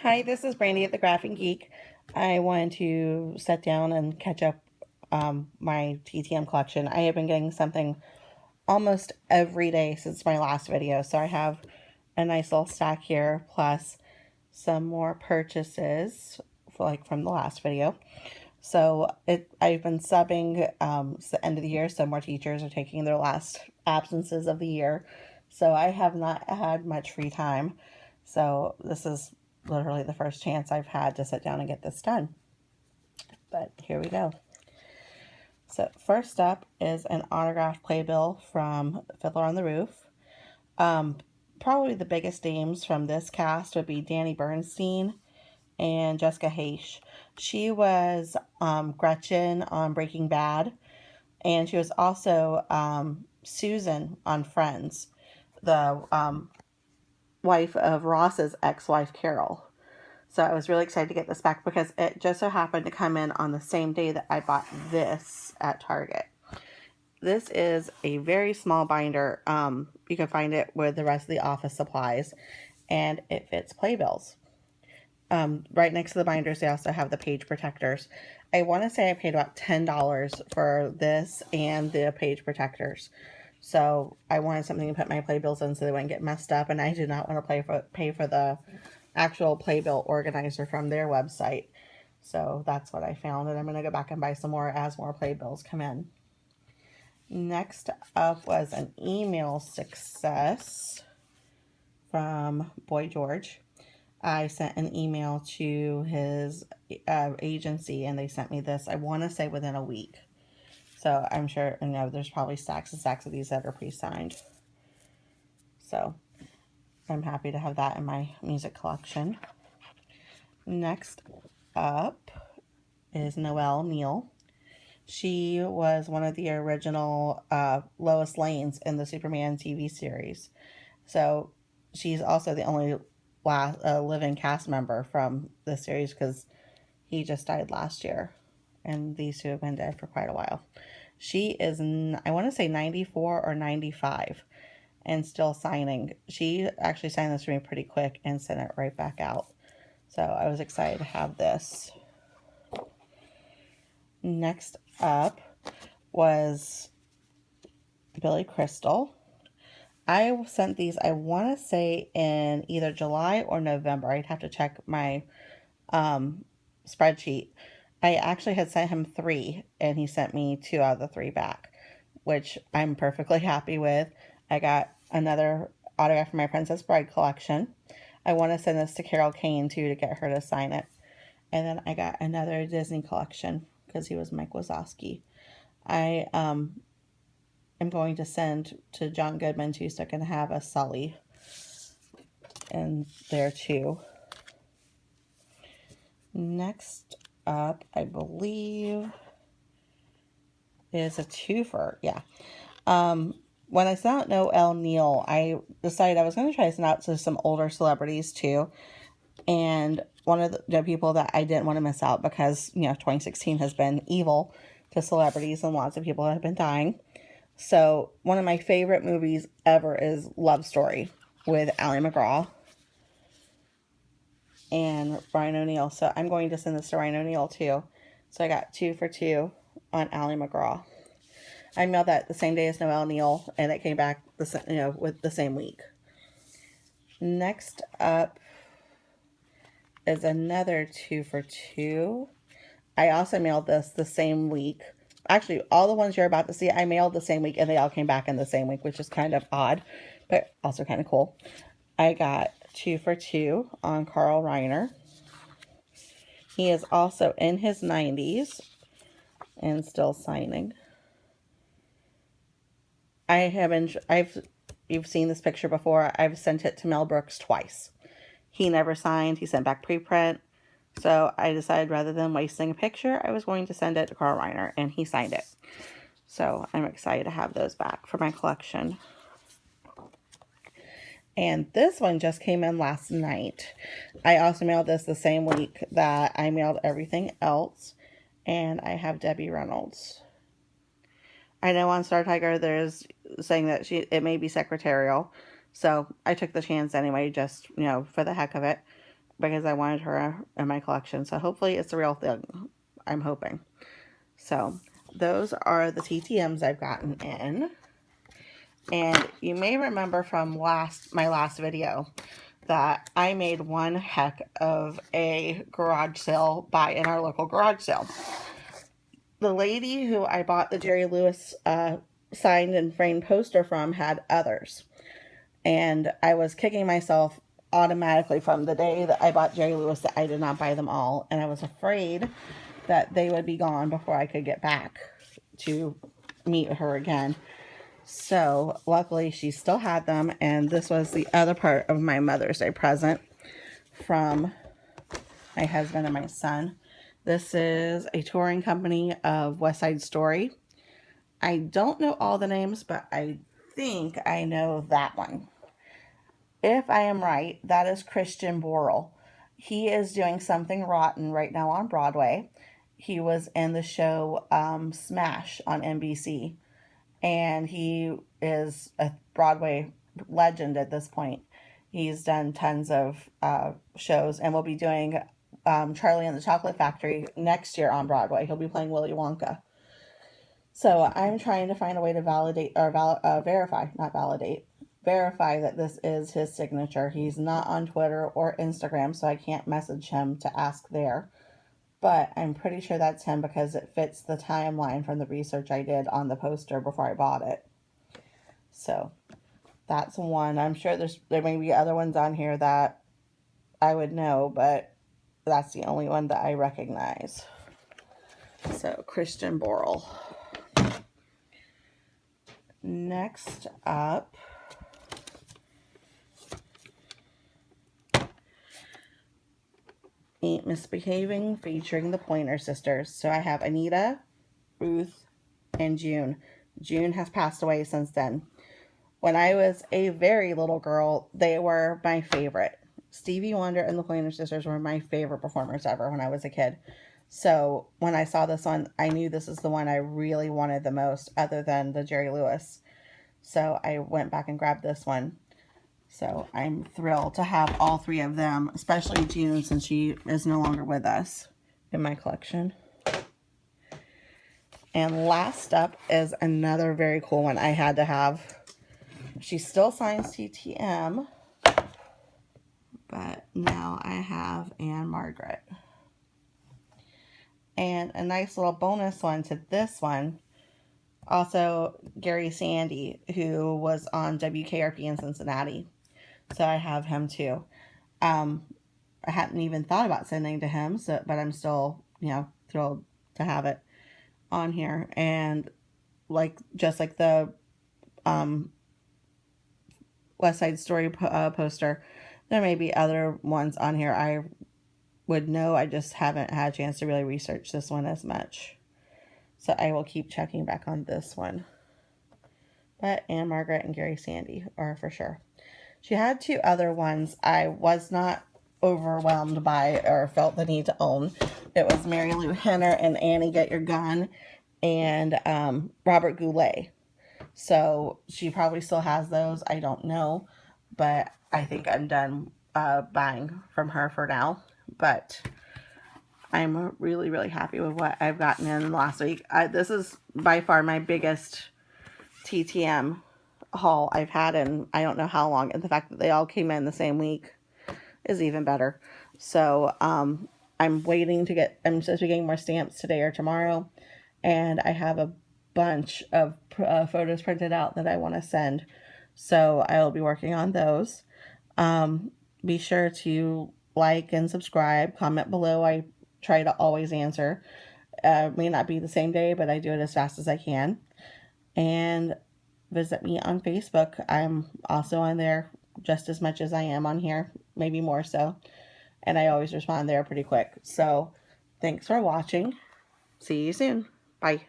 Hi, this is Brandy at the Graphic Geek. I wanted to sit down and catch up my TTM collection. I have been getting something almost every day since my last video, so I have a nice little stack here, plus some more purchases from the last video. So I've been subbing. It's the end of the year, so more teachers are taking their last absences of the year. So I have not had much free time. So this is literally the first chance I've had to sit down and get this done. But here we go. So first up is an autographed playbill from Fiddler on the Roof. Probably the biggest names from this cast would be Danny Bernstein and Jessica Haish. She was Gretchen on Breaking Bad, and she was also Susan on Friends, the wife of Ross's ex-wife Carol. So I was really excited to get this back because it just so happened to come in on the same day that I bought this at Target. This is a very small binder. You can find it with the rest of the office supplies, and it fits playbills. Right next to the binders, they also have the page protectors. I want to say I paid about $10 for this and the page protectors. So I wanted something to put my playbills in so they wouldn't get messed up, and I did not want to pay for the actual playbill organizer from their website. So that's what I found, and I'm going to go back and buy some more as more playbills come in. Next up was an email success from Boy George. I sent an email to his agency, and they sent me this, I want to say within a week. So I'm sure, there's probably stacks and stacks of these that are pre-signed. So I'm happy to have that in my music collection. Next up is Noel Neill. She was one of the original Lois Lanes in the Superman TV series. So she's also the only living cast member from the series because he just died last year. And these two have been dead for quite a while. She is, I want to say 94 or 95 and still signing. She actually signed this for me pretty quick and sent it right back out. So I was excited to have this. Next up was Billy Crystal. I sent these, I want to say, in either July or November. I'd have to check my spreadsheet. I actually had sent him 3, and he sent me 2 out of the 3 back, which I'm perfectly happy with. I got another autograph from my Princess Bride collection. I want to send this to Carol Kane, too, to get her to sign it. And then I got another Disney collection because he was Mike Wazowski. I am going to send to John Goodman, too, so I can have a Sully in there, too. Next up, I believe, is a twofer. Yeah. When I sent out Noel Neill, I decided I was going to try to send out to some older celebrities, too. And one of the people that I didn't want to miss out because, 2016 has been evil to celebrities and lots of people have been dying. So one of my favorite movies ever is Love Story with Ally McGraw and Ryan O'Neill. So I'm going to send this to Ryan O'Neill too. So I got 2 for 2 on Ally McGraw. I mailed that the same day as Noel Neill, and it came back with the same week. Next up is another 2 for 2. I also mailed this the same week. Actually, all the ones you're about to see, I mailed the same week, and they all came back in the same week, which is kind of odd, but also kind of cool. I got 2 for 2 on Carl Reiner. He is also in his 90s and still signing. You've seen this picture before. I've sent it to Mel Brooks twice. He never signed. He sent back preprint. So I decided rather than wasting a picture, I was going to send it to Carl Reiner, and he signed it. So I'm excited to have those back for my collection. And this one just came in last night. I also mailed this the same week that I mailed everything else. And I have Debbie Reynolds. I know on Star Tiger there's saying that it may be secretarial. So I took the chance anyway, just, for the heck of it. because I wanted her in my collection. So hopefully it's a real thing. I'm hoping. So those are the TTMs I've gotten in. And you may remember from my last video that I made one heck of a garage sale buy in our local garage sale. The lady who I bought the Jerry Lewis signed and framed poster from had others. And I was kicking myself automatically from the day that I bought Jerry Lewis that I did not buy them all. And I was afraid that they would be gone before I could get back to meet her again. So luckily she still had them. And this was the other part of my Mother's Day present from my husband and my son. This is a touring company of West Side Story. I don't know all the names, but I think I know that one. If I am right, that is Christian Borle. He is doing Something Rotten right now on Broadway. He was in the show Smash on NBC. And he is a Broadway legend at this point. He's done tons of shows and will be doing Charlie and the Chocolate Factory next year on Broadway. He'll be playing Willy Wonka. So I'm trying to find a way to validate or verify that this is his signature. He's not on Twitter or Instagram, so I can't message him to ask there. But I'm pretty sure that's him because it fits the timeline from the research I did on the poster before I bought it. So that's one. I'm sure there may be other ones on here that I would know, but that's the only one that I recognize. So Christian Borle. Next up, Ain't Misbehaving featuring the Pointer Sisters. So I have Anita, Ruth, and June. June has passed away since then. When I was a very little girl, they were my favorite. Stevie Wonder and the Pointer Sisters were my favorite performers ever when I was a kid. So when I saw this one, I knew this is the one I really wanted the most, other than the Jerry Lewis. So I went back and grabbed this one. So I'm thrilled to have all three of them, especially June, since she is no longer with us, in my collection. And last up is another very cool one I had to have. She still signs TTM, but now I have Margaret. And a nice little bonus one to this one, also Gary Sandy, who was on WKRP in Cincinnati. So I have him too. I hadn't even thought about sending to him, but I'm still, thrilled to have it on here. And just like the West Side Story poster, there may be other ones on here I would know. I just haven't had a chance to really research this one as much. So I will keep checking back on this one. But Anne Margaret and Gary Sandy are for sure. She had two other ones I was not overwhelmed by or felt the need to own. It was Mary Lou Henner and Annie Get Your Gun and Robert Goulet. So she probably still has those. I don't know. But I think I'm done buying from her for now. But I'm really, really happy with what I've gotten in last week. This is by far my biggest TTM haul I've had in I don't know how long. And the fact that they all came in the same week is even better. So I'm waiting to I'm supposed to be getting more stamps today or tomorrow. And I have a bunch of photos printed out that I want to send. So I will be working on those. Be sure to like and subscribe. Comment below. I try to always answer. May not be the same day, but I do it as fast as I can. And visit me on Facebook. I'm also on there just as much as I am on here, maybe more so. And I always respond there pretty quick. So thanks for watching. See you soon. Bye.